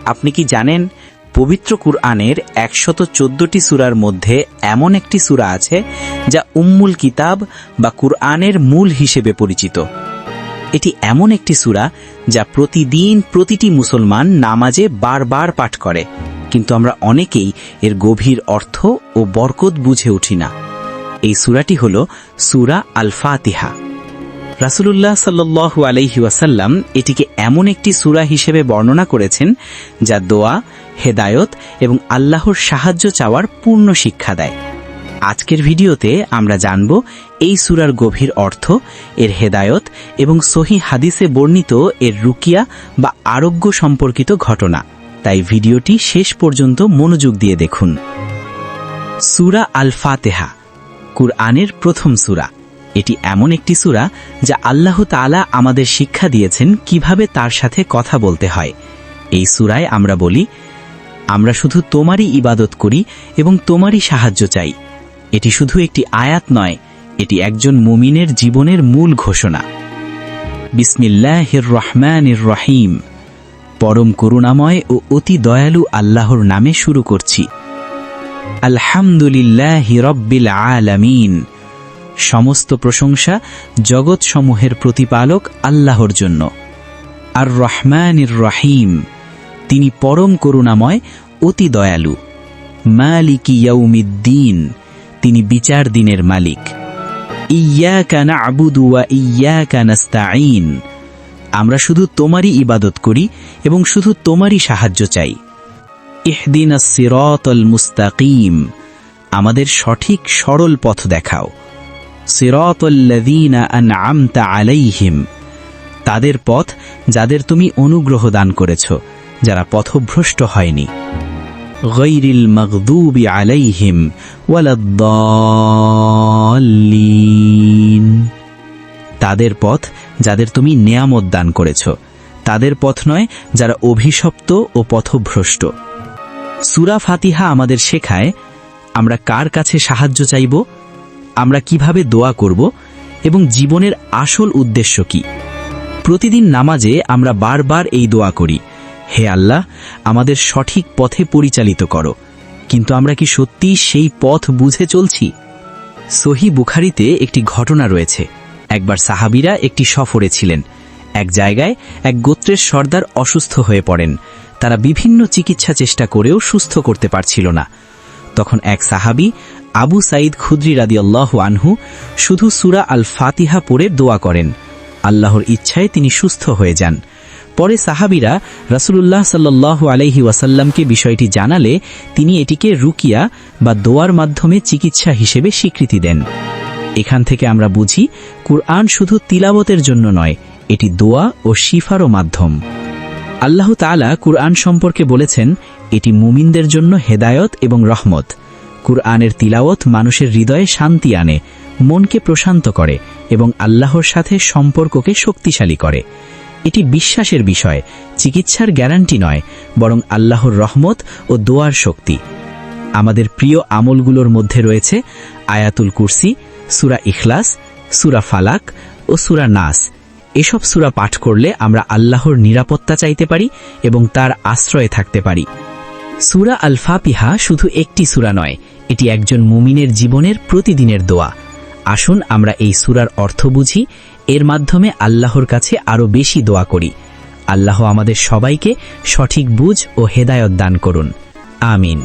আপনি কি জানেন পবিত্র কুরআনের ১১৪টি সূরার মধ্যে এমন একটি সূরা আছে যা উম্মুল কিতাব বা কুরআনের মূল হিসেবে পরিচিত। এটি এমন একটি সূরা যা প্রতিদিন প্রতিটি মুসলমান নামাজে বারবার পাঠ করে, কিন্তু আমরা অনেকেই এর গভীর অর্থ ও বরকত বুঝে উঠি না। এই সূরাটি হল সূরা আল ফাতিহা। রাসূলুল্লাহ সাল্লাল্লাহু আলাইহি ওয়াসাল্লাম এটিকে এমন একটি সূরা হিসেবে বর্ণনা করেছেন যা দোয়া, হেদায়েত এবং আল্লাহর সাহায্য চাওয়ার পূর্ণ শিক্ষা দেয়। আজকের ভিডিওতে আমরা জানব এই সূরার গভীর অর্থ, এর হেদায়েত এবং সহিহ হাদিসে বর্ণিত এর রুকিয়া বা আরোগ্য সম্পর্কিত ঘটনা। তাই ভিডিওটি শেষ পর্যন্ত মনোযোগ দিয়ে দেখুন। সূরা আল ফাতিহা কুরআনের প্রথম সূরা। এটি এমন একটি সূরা যা আল্লাহ তাআলা আমাদের শিক্ষা দিয়েছেন কিভাবে তার সাথে কথা বলতে হয়। এই সূরায় আমরা বলি, আমরা শুধু তোমারই ইবাদত করি এবং তোমারই সাহায্য চাই। এটি শুধু একটি আয়াত নয়, এটি একজন মুমিনের জীবনের মূল ঘোষণা। বিসমিল্লাহির রহমানির রহিম। পরম করুণাময় ও অতি দয়ালু আল্লাহর নামে শুরু করছি। আলহামদুলিল্লাহি রব্বিল আলামিন। সমস্ত প্রশংসা জগৎসমূহের প্রতিপালক আল্লাহর জন্য। আর রহমানির রহিম, তিনি পরম করুণাময়, অতি দয়ালু। মালিকি ইয়াউমিদ্দিন, তিনি বিচার দিনের মালিক। ইয়্যাকা না'বুদু ওয়া ইয়্যাকা নাস্তাঈন, আমরা শুধু তোমারই ইবাদত করি এবং শুধু তোমারই সাহায্য চাই। ইহদিনাস সিরাতাল মুস্তাকিম, আমাদের সঠিক সরল পথ দেখাও। সিরাতাল্লাযীনা আন'আমতা আলাইহিম, তাদের পথ যাদের তুমি অনুগ্রহ দান করেছ, যারা পথভ্রষ্ট হয়নি। গায়রিল মাগদুবি আলাইহিম ওয়ালাদ-দাল্লিন, তাদের পথ যাদের তুমি নেয়ামত দান করেছ, তাদের পথ নয় যারা অভিশপ্ত ও পথভ্রষ্ট। সূরা ফাতিহা আমাদের শেখায় আমরা কার কাছে সাহায্য চাইব, আমরা কিভাবে দোয়া করব এবং জীবনের আসল উদ্দেশ্য কি। প্রতিদিন নামাজে আমরা বারবার এই দোয়া করি, হে আল্লাহ, আমাদের সঠিক পথে পরিচালিত করো। কিন্তু আমরা কি সত্যি সেই পথ বুঝে চলছি? সহিহ বুখারীতে একটি ঘটনা রয়েছে। একবার সাহাবীরা একটি সফরে ছিলেন। এক জায়গায় এক গোত্রের সর্দার অসুস্থ হয়ে পড়েন। তারা বিভিন্ন চিকিৎসা চেষ্টা করেও সুস্থ করতে পারছিল না। তখন এক সাহাবী আবু সাঈদ খুদরি রাদিয়াল্লাহু আনহু শুধু সূরা আল ফাতিহা পড়ে দোয়া করেন। আল্লাহর ইচ্ছায় তিনি সুস্থ হয়ে যান। পরে সাহাবীরা রাসূলুল্লাহ সাল্লাল্লাহু আলাইহি ওয়াসাল্লামকে বিষয়টি জানালে তিনি এটিকে রুকিয়া বা দোয়ার মাধ্যমে চিকিৎসা হিসেবে স্বীকৃতি দেন। এখান থেকে আমরা বুঝি কুরআন শুধু তিলাওয়াতের জন্য নয়, এটি দোয়া ও শিফারও মাধ্যম। আল্লাহ তাআলা কুরআন সম্পর্কে বলেছেন, এটি মুমিনদের জন্য হেদায়েত এবং রহমত। কুরআনের তিলাওয়াত মানুষের হৃদয়ে শান্তি আনে, মনকে প্রশান্ত করে এবং আল্লাহর সাথে সম্পর্ককে শক্তিশালী করে। এটি বিশ্বাসের বিষয়, চিকিৎসার গ্যারান্টি নয়, বরং আল্লাহর রহমত ও দোয়ার শক্তি। আমাদের প্রিয় আমলগুলোর মধ্যে রয়েছে আয়াতুল কুরসি, সূরা ইখলাস, সূরা ফালাক ও সূরা নাস। এসব সূরা পাঠ করলে আমরা আল্লাহর নিরাপত্তা চাইতে পারি এবং তার আশ্রয়ে থাকতে পারি। সূরা আল ফাতিহা শুধু একটি সূরা নয়, এটি একজন মুমিনের জীবনের প্রতিদিনের দোয়া। আসুন আমরা এই সূরার অর্থ বুঝি, এর মাধ্যমে আল্লাহর কাছে আরও বেশি দোয়া করি। আল্লাহ আমাদের সবাইকে সঠিক বুঝ ও হেদায়েত দান করুন। আমিন।